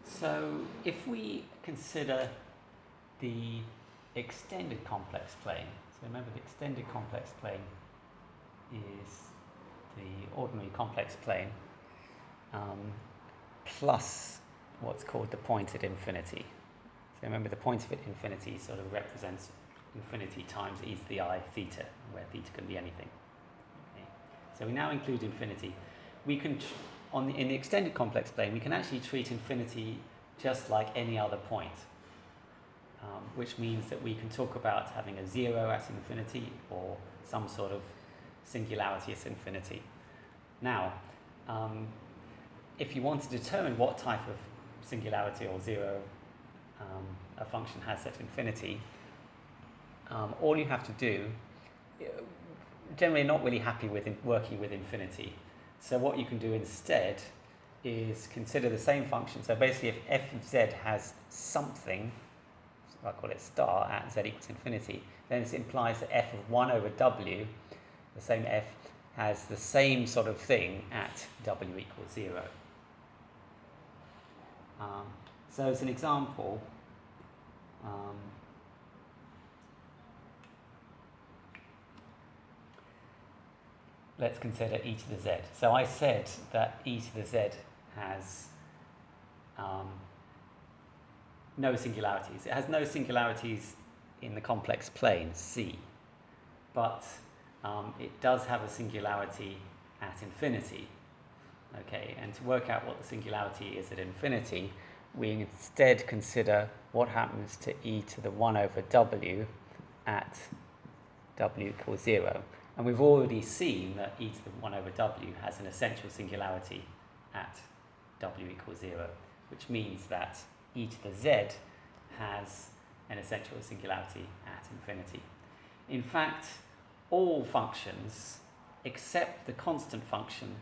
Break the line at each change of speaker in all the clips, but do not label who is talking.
So if we consider the extended complex plane, so remember the extended complex plane is the ordinary complex plane plus what's called the point at infinity. So remember the point at infinity sort of represents infinity times e to the I theta, where theta can be anything. Okay. So we now include infinity. We can, in the extended complex plane, we can actually treat infinity just like any other point, which means that we can talk about having a zero at infinity or some sort of singularity at infinity. Now, if you want to determine what type of singularity or zero a function has at infinity, all you have to do, generally not really happy with working with infinity, so what you can do instead is consider the same function. So basically if f of z has something, so I call it star, at z equals infinity, then this implies that f of 1 over w, the same f, has the same sort of thing at w equals 0. So as an example, let's consider e to the z. So I said that e to the z has no singularities. It has no singularities in the complex plane, C, but it does have a singularity at infinity. Okay, and to work out what the singularity is at infinity, we instead consider what happens to e to the 1 over w at w equals 0. And we've already seen that e to the 1 over w has an essential singularity at w equals 0, which means that e to the z has an essential singularity at infinity. In fact, all functions except the constant function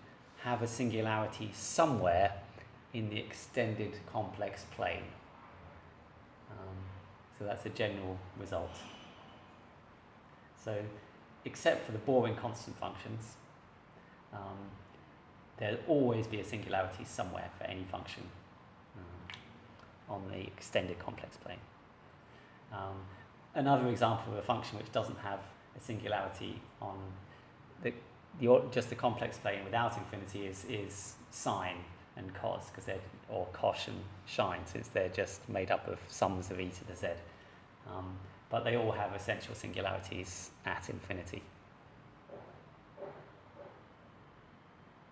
have a singularity somewhere in the extended complex plane. So that's a general result. So except for the boring constant functions, there'll always be a singularity somewhere for any function on the extended complex plane. Another example of a function which doesn't have a singularity on just the complex plane without infinity is sine and cos, or cosh and sine, since they're just made up of sums of e to the z. But they all have essential singularities at infinity.